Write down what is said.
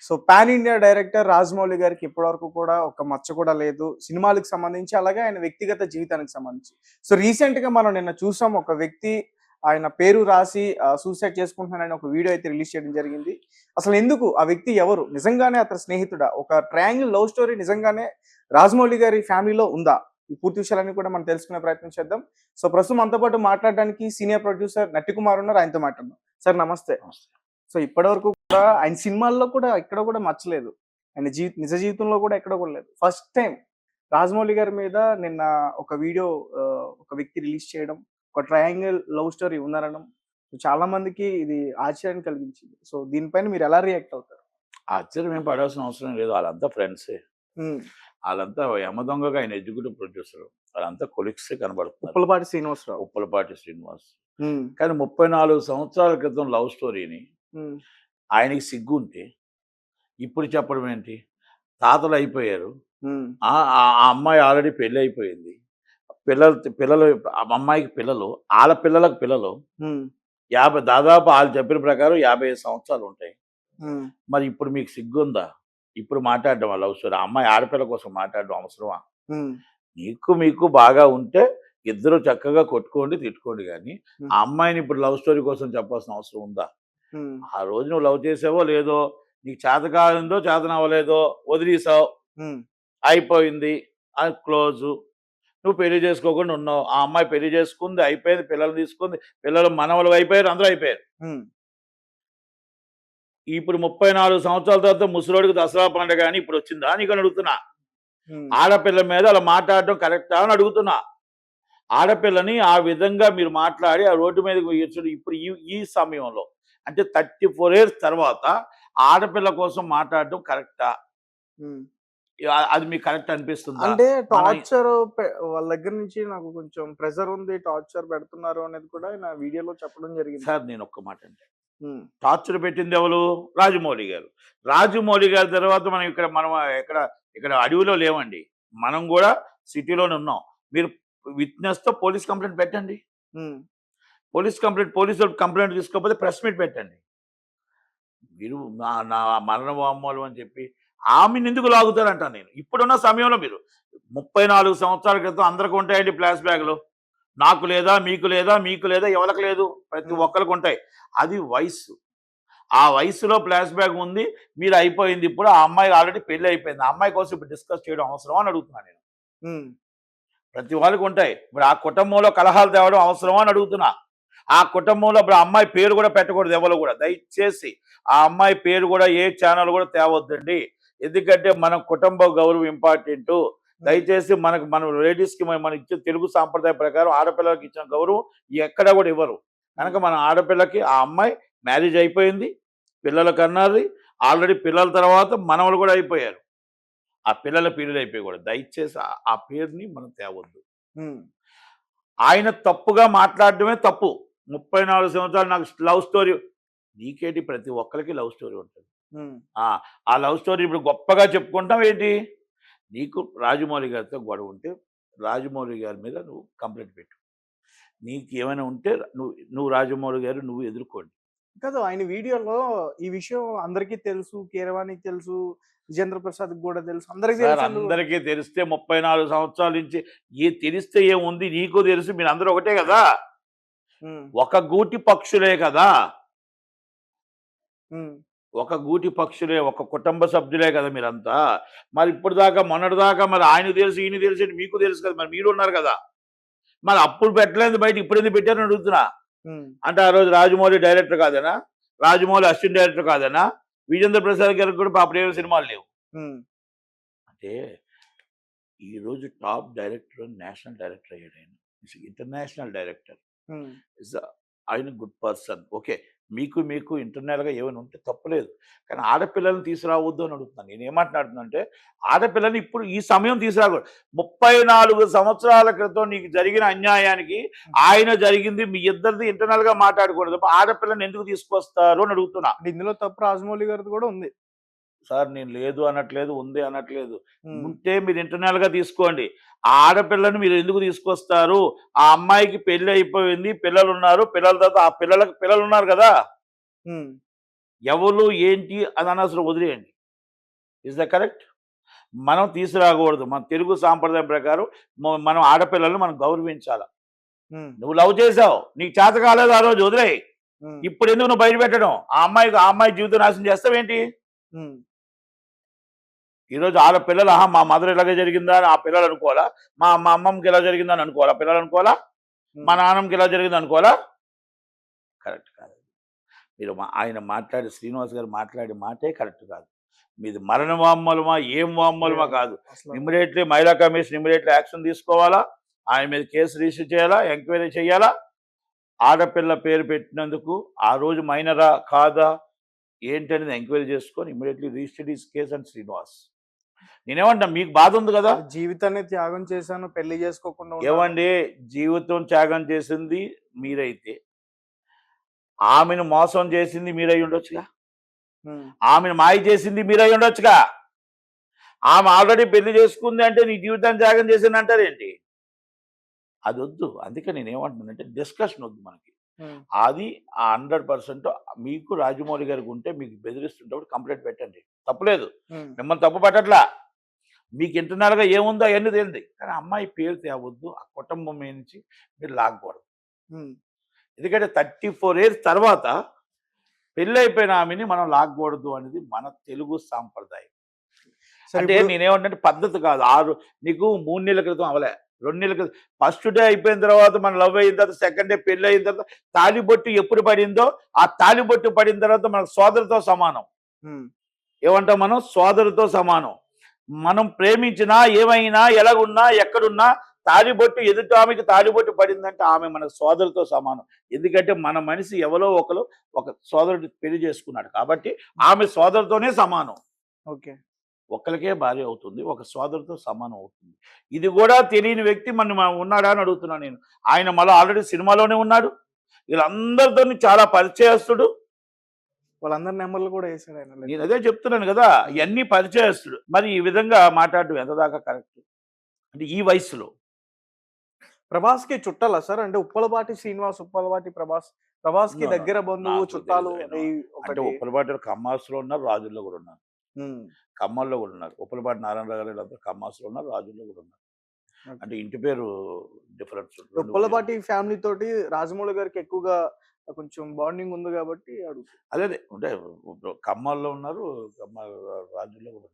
So pan India director Rajamouli గారికి ఇప్పటివరకు కూడా ఒక మచ్చ కూడా లేదు. సినిమాలకు సంబంధించి, అలాగే ఆయన వ్యక్తిగత జీవితానికి సంబంధించి. సో రీసెంట్‌గా మనం నిన్న చూసాం, ఒక వ్యక్తి ఆయన పేరు రాసి సూసైడ్ చేసుకుంటున్నానని ఒక వీడియో అయితే రిలీజ్ చేయడం జరిగింది. అసలు ఎందుకు? ఆ వ్యక్తి ఎవరు? నిజంగానే అతని స్నేహితుడా? ఒక ట్రయాంగిల్ లవ్ స్టోరీ నిజంగానే రాజమౌళి గారి ఫ్యామిలీలో ఉందా? ఈ పూర్తి విషయాలన్నీ కూడా మనం తెలుసుకునే ప్రయత్నం చేద్దాం. సో ప్రస్తుతం మనతో పాటు మాట్లాడడానికి సీనియర్ ప్రొడ్యూసర్ నట్టి కుమార్ ఉన్నారు. ఆయనతో మాట్లాడదాం. సార్ నమస్తే. సో ఇప్పటివరకు కూడా ఆయన సినిమాల్లో కూడా ఎక్కడ కూడా మచ్చలేదు. ఆయన నిజ జీవితంలో కూడా ఎక్కడ కూడా లేదు. ఫస్ట్ టైం రాజమౌళి గారి మీద నిన్న ఒక వీడియో ఒక వ్యక్తి రిలీజ్ చేయడం, ఒక ట్రయాంగిల్ లవ్ స్టోరీ ఉందనడం చాలా మందికి ఇది ఆశ్చర్యాన్ని కలిగించింది. సో దీనిపైన మీరు ఎలా రియాక్ట్ అవుతారు? ఆశ్చర్యం ఏం పడాల్సిన అవసరం లేదు. వాళ్ళంతా ఫ్రెండ్సే. హ్మ్. వాళ్ళంతా యమదొంగగా ఆయన ఎగ్జిక్యూటివ్ ప్రొడ్యూసర్. వాళ్ళంతా కొలీగ్సే కనబడుతున్నారు. ఉప్పలపాటి శ్రీనివాసరావు. ఉప్పలపాటి శ్రీనివాస్. హ్మ్. కానీ 34 సంవత్సరాల క్రితం లవ్ స్టోరీని హ్మ్. ఆయనకి సిగ్గుంటే ఇప్పుడు చెప్పడం ఏంటి? తాతలు అయిపోయారు. హ్మ్. ఆ అమ్మాయి ఆల్రెడీ పెళ్లి అయిపోయింది. పిల్లలు అమ్మాయికి పిల్లలు, ఆళ్ళ పిల్లలకు పిల్లలు. హ్మ్. దాదాపు ఆళ్ళు చెప్పిన ప్రకారం 55 సంవత్సరాలు ఉంటాయి. హ్మ్. మరి ఇప్పుడు మీకు సిగ్గుందా? ఇప్పుడు మాట్లాడడం లవ్ స్టోరీ. ఆ అమ్మాయి ఆడపిల్ల కోసం మాట్లాడడం అవసరమా? హ్మ్. మీకు బాగా ఉంటే ఇద్దరు చక్కగా కొట్టుకోండి, తిట్టుకోండి గానీ, హ్మ్. ఆ అమ్మాయిని ఇప్పుడు లవ్ స్టోరీ కోసం చెప్పాల్సిన అవసరం ఉందా? హ్మ్. ఆ రోజు నువ్వు లవ్ చేసావో లేదో, నీకు చేత కాదో చేతనవ్వలేదో వదిలేసావు. హ్మ్. అయిపోయింది. అది క్లోజు. నువ్వు పెళ్లి చేసుకోకుండా ఉన్నావు. ఆ అమ్మాయి పెళ్లి చేసుకుంది, అయిపోయింది. పిల్లల్ని తీసుకుంది. పిల్లలు మనవలు అయిపోయారు. అందరూ అయిపోయారు. హ్మ్. ఇప్పుడు 34 సంవత్సరాల తర్వాత ముసలోడికి దసరా పండుగ అని ఇప్పుడు వచ్చిందా నీకని అడుగుతున్నా. హ్మ్. ఆడపిల్ల మీద అలా మాట్లాడడం కరెక్టా అని అడుగుతున్నా. ఆడపిల్లని ఆ విధంగా మీరు మాట్లాడి ఆ రోడ్డు మీదకి ఈడ్చుడు ఇప్పుడు ఈ సమయంలో అంటే 34 ఇయర్స్ తర్వాత ఆడపిల్ల కోసం మాట్లాడడం కరెక్టా? హ్మ్. అది మీకు కరెక్ట్ అనిపిస్తుందా? అంటే మన టార్చర్ వాళ్ళ దగ్గర నుంచి నాకు కొంచెం ప్రెషర్ ఉంది, టార్చర్ పెడుతున్నారు అనేది కూడా ఆయన వీడియోలో చెప్పడం జరిగింది. సార్ నేను ఒక్క మాట అంటే హ్మ్. టార్చర్ పెట్టింది ఎవరు? రాజమౌళి గారు. రాజమౌళి గారి తర్వాత మనం ఇక్కడ అడవిలో లేవండి. మనం కూడా సిటీలోనే ఉన్నాం. మీరు విట్‌నెస్‌తో పోలీస్ కంప్లెయింట్ పెట్టండి. హ్మ్. పోలీసోళ్ళు కంప్లెయింట్ తీసుకోకపోతే ప్రెస్ మీట్ పెట్టండి. మీరు నా మరణ వాంగ్మూలం అని చెప్పి ఆమెనెందుకు లాగుతారంటాను నేను. ఇప్పుడున్న సమయంలో మీరు 34 సంవత్సరాల క్రితం అందరికి ఉంటాయండి ఫ్లాష్ బ్యాక్‌లు. నాకు లేదా, మీకు లేదా, మీకు లేదా, ఎవరికి లేదు. ప్రతి హ్మ్. ఒక్కరికి ఉంటాయి. అది వయస్సు. ఆ వయసులో ఫ్లాష్ బ్యాక్ ఉంది. మీరు అయిపోయింది ఇప్పుడు. ఆ అమ్మాయికి ఆల్రెడీ పెళ్లి అయిపోయింది. ఆ అమ్మాయి కోసం ఇప్పుడు డిస్కస్ చేయడం అవసరమా అని అడుగుతున్నా నేను. హ్మ్. ప్రతి వాళ్ళకి ఉంటాయి. ఇప్పుడు ఆ కుటుంబంలో కలహాలు తేవడం అవసరమా అని అడుగుతున్నా. ఆ కుటుంబంలో ఇప్పుడు ఆ అమ్మాయి పేరు కూడా పెట్టకూడదు ఎవరు కూడా. దయచేసి ఆ అమ్మాయి పేరు కూడా ఏ ఛానల్ కూడా తేవద్దండి. ఎందుకంటే మన కుటుంబ గౌరవం ఇంపార్టెంటు. దయచేసి మన లేడీస్‌కి మనం ఇచ్చే తెలుగు సాంప్రదాయ ప్రకారం ఆడపిల్లలకి ఇచ్చిన గౌరవం ఎక్కడా కూడా ఇవ్వరు. కనుక మన ఆడపిల్లకి ఆ అమ్మాయి మ్యారేజ్ అయిపోయింది. పిల్లలు కన్నది. ఆల్రెడీ పిల్లల తర్వాత మనవలు కూడా అయిపోయారు. ఆ పిల్లల పీరియడ్ అయిపోయకూడదు. దయచేసి ఆ పేరుని మనం తేవద్దు. హ్మ్. ఆయన తప్పుగా మాట్లాడడమే తప్పు. 34 సంవత్సరాలు నాకు లవ్ స్టోరీ నీకేంటి ప్రతి ఒక్కరికి లవ్ స్టోరీ ఉంటుంది. హ్మ్. ఆ! ఆ లవ్ స్టోరీ ఇప్పుడు గొప్పగా చెప్పుకుంటాం ఏంటి? నీకు రాజమౌళి గారితో గొడవ ఉంటే, రాజమౌళి గారి మీద నువ్వు కంప్లెయింట్ పెట్టు. నీకు ఏమైనా ఉంటే నువ్వు రాజమౌళి గారు నువ్వు ఎదుర్కోండి. కాదు, ఆయన వీడియోలో ఈ విషయం అందరికీ తెలుసు. కీరవాణికి తెలుసు. విజేంద్ర ప్రసాద్‌కి గూడా తెలుసు. అందరికి సార్ తెలుసు. అందరికీ తెలిస్తే 34 సంవత్సరాల నుంచి తెలిస్తే ఏముంది? నీకు తెలుసు మీరందరూ ఒకటే గదా! హ్మ్. ఒక గూటి పక్షులే కదా! హ్మ్. ఒక గూటి పక్షులే, ఒక కుటుంబ సభ్యులే కదా మీరంతా. మరి ఇప్పటిదాకా మొన్నటిదాకా మరి ఆయనకు తెలుసు, ఈయనకి తెలుసు అని మీకు తెలుసు కదా! మరి మీరున్నారు కదా! మరి అప్పుడు పెట్టలేదు బయట ఇప్పుడెందుకు పెట్టారని అడుగుతున్నా. హ్మ్. అంటే ఆ రోజు రాజమౌళి డైరెక్టర్ కాదనా? రాజమౌళి అసిస్టెంట్ డైరెక్టర్ కాదనా? విజేంద్ర ప్రసాద్ గారికి కూడా పాపం ఏమి సినిమాలు లేవు. హ్మ్. అంటే ఈరోజు టాప్ డైరెక్టర్ నేషనల్ డైరెక్టర్ అయ్యాడాయన. International director. హ్మ్. ఇస్ ఆయన గుడ్ పర్సన్. ఓకే. మీకు ఇంటర్నల్‌గా ఏమైనా ఉంటే తప్పులేదు. కానీ ఆడపిల్లల్ని తీసుకురావద్దు అని అడుగుతున్నాను. నేనేమంటున్నానంటే ఆడపిల్లని ఇప్పుడు ఈ సమయం తీసుకురాకూడదు. 34 సంవత్సరాల క్రితం నీకు జరిగిన అన్యాయానికి ఆయన జరిగింది మీ ఇద్దరిది ఇంటర్నల్‌గా మాట్లాడకూడదు. ఆడపిల్లని ఎందుకు తీసుకొస్తారు అని అడుగుతున్నా. అంటే ఇందులో తప్పు రాజమౌళి గారిది గూడా ఉంది. సార్ నేను లేదు అనట్లేదు, ఉంది అనట్లేదు. హ్మ్. ఉంటే మీరు ఇంటర్నల్‌గా తీసుకోండి. ఆ ఆడపిల్లని మీరు ఎందుకు తీసుకొస్తారు? ఆ అమ్మాయికి పెళ్లి అయిపోయింది. పిల్లలున్నారు. పిల్లల తర్వాత ఆ పిల్లలకి పిల్లలున్నారు గదా! హ్మ్. ఎవరు ఏంటి అని అనవసరం వదిలేయండి. Is the correct? మనం తీసుకురాకూడదు. మన తెలుగు సాంప్రదాయం ప్రకారం మనం ఆడపిల్లల్ని మనం గౌరవించాల. ఉమ్, నువ్వు లవ్ చేసావు, నీకు చేత కాలేదు ఆ రోజు వదిలేయి. ఉమ్, ఇప్పుడు ఎందుకు నువ్వు బయట పెట్టడం? ఆ అమ్మాయి జీవితం నాశనం చేస్తావేంటి? ఉమ్, ఈరోజు వాళ్ళ పిల్లలు మా మదర్ ఇలాగే జరిగిందా అని ఆ పిల్లలు అనుకోవాలా? మా అమ్మమ్మకి ఇలా జరిగిందని అనుకోవాలా పిల్లలు? అనుకోవాలా? మా నాన్నమ్మకి ఇలా జరిగింది అనుకోవాలా? కరెక్ట్ కాదు. మీరు ఆయన మాట్లాడి శ్రీనివాస్ గారు మాట్లాడే మాటే కరెక్ట్ కాదు. మీది మరణ వామ్మలమా ఏం వామ్మలమా కాదు. అసలు ఇమ్మీడియట్లీ మహిళా కమిషన్ ఇమ్మీడియట్లీ యాక్షన్ తీసుకోవాలా, ఆయన మీద కేసు రిజిస్టర్ చేయాలా, ఎంక్వైరీ చేయాలా. ఆడపిల్ల పేరు పెట్టినందుకు ఆ రోజు మైనరా కాదా ఏంటనేది ఎంక్వైరీ చేసుకొని immediately register this case and Srinivas. నేనేమంటా, మీకు బాధ ఉంది కదా. జీవితాన్ని త్యాగం చేశాను, పెళ్లి చేసుకోకుండా ఉన్నాను. ఏమండి, జీవితం త్యాగం చేసింది మీరైతే ఆమెను మోసం చేసింది మీరై ఉండొచ్చుగా. ఉమ్, ఆమెను మాయ చేసింది మీరై ఉండొచ్చుగా. ఆమె ఆల్రెడీ పెళ్లి చేసుకుంది అంటే నీ జీవితాన్ని త్యాగం చేసింది అంటారేంటి? అది వద్దు. అందుకే నేను ఏమంటున్నానంటే డిస్కషన్ వద్దు మనకి. ఉమ్, అది 100% మీకు రాజమౌళి గారికి ఉంటే మీకు బెదిరిస్తుంటే కంప్లైంట్ పెట్టండి, తప్పులేదు. ఉమ్, మిమ్మల్ని తప్పు పట్టట్లా. మీకు ఇంటర్నల్గా ఏముందో అవన్నీ తేలింది. కానీ అమ్మాయి పేరు తేవద్దు, ఆ కుటుంబం మీద నుంచి మీరు లాగకూడదు. ఉమ్. ఎందుకంటే 34 years తర్వాత పెళ్ళి అయిపోయిన ఆమెని మనం లాగకూడదు అనేది మన తెలుగు సాంప్రదాయం. సరే, అంటే ఇప్పుడు నేనేమంటే పద్ధతి కాదు. నీకు 3 నెలల క్రితం అవలే, 2 నెలల క్రితం ఫస్ట్ డే అయిపోయిన తర్వాత మన లవ్ అయిన తర్వాత సెకండ్ డే పెళ్ళి అయిన తర్వాత తాలిబొట్టు ఎప్పుడు పడిందో ఆ తాలిబొట్టు పడిన తర్వాత మనకు సోదరుతో సమానం. ఉమ్, ఏమంటాం మనం? సోదరుతో సమానం. మనం ప్రేమించినా ఏమైనా ఎలాగున్నా ఎక్కడున్నా తాలిబొట్టు ఎదుటి ఆమెకి తాలిబొట్టు పడిందంటే ఆమె మన సోదరుతో సమానం. ఎందుకంటే మన మనిషి ఎవరో ఒకరు ఒక సోదరుడు పెళ్లి చేసుకున్నాడు కాబట్టి ఆమె సోదరుతోనే సమానం. ఓకే. ఒక్కరికే భార్య అవుతుంది, ఒక సోదరుతో సమానం అవుతుంది. ఇది కూడా తెలియని వ్యక్తి ఉన్నాడా అని అడుగుతున్నాను నేను. ఆయన మళ్ళీ ఆల్రెడీ సినిమాలోనే ఉన్నాడు, వీళ్ళందరితో చాలా పరిచయస్తుడు. వాళ్ళందరి నెంబర్లు కూడా వేసాడు ఆయన. నేను అదే చెప్తున్నాను కదా, ఇవన్నీ పరిచయస్తుడు. మరి ఈ విధంగా మాట్లాడడం ఎంత దాకా కరెక్ట్ అంటే ఈ వయసులో? ప్రభాస్ కి చుట్టాలా సార్? అంటే ఉప్పలపాటి శ్రీనివాస్, ఉప్పలపాటి ప్రభాస్ కి దగ్గర బంధువు, నాకు చుట్టాలు తెలియదు. ఈ అంటే ఒకటి. ఉప్పలపాటి కమ్మాసులో ఉన్నారు, రాజుల్లో కూడా ఉన్నారు. ఉమ్, ఖమ్మంలో కూడా ఉన్నారు. ఉప్పలపాటి నారాయణరావు గారు వీళ్ళందరూ కమ్మాసులో ఉన్నారు, రాజుల్లో కూడా ఉన్నారు. ఓకే. అంటే ఇంటి పేరు డిఫరెన్స్. ఉప్పలపాటి ఫ్యామిలీ తోటి రాజమౌళి గారికి ఎక్కువగా కొంచెం బాండింగ్ ఉంది కాబట్టి అడుగు. అదే అంటే ఖమ్మాల్లో ఉన్నారు, రాజుల్లో కూడా ఉన్నారు.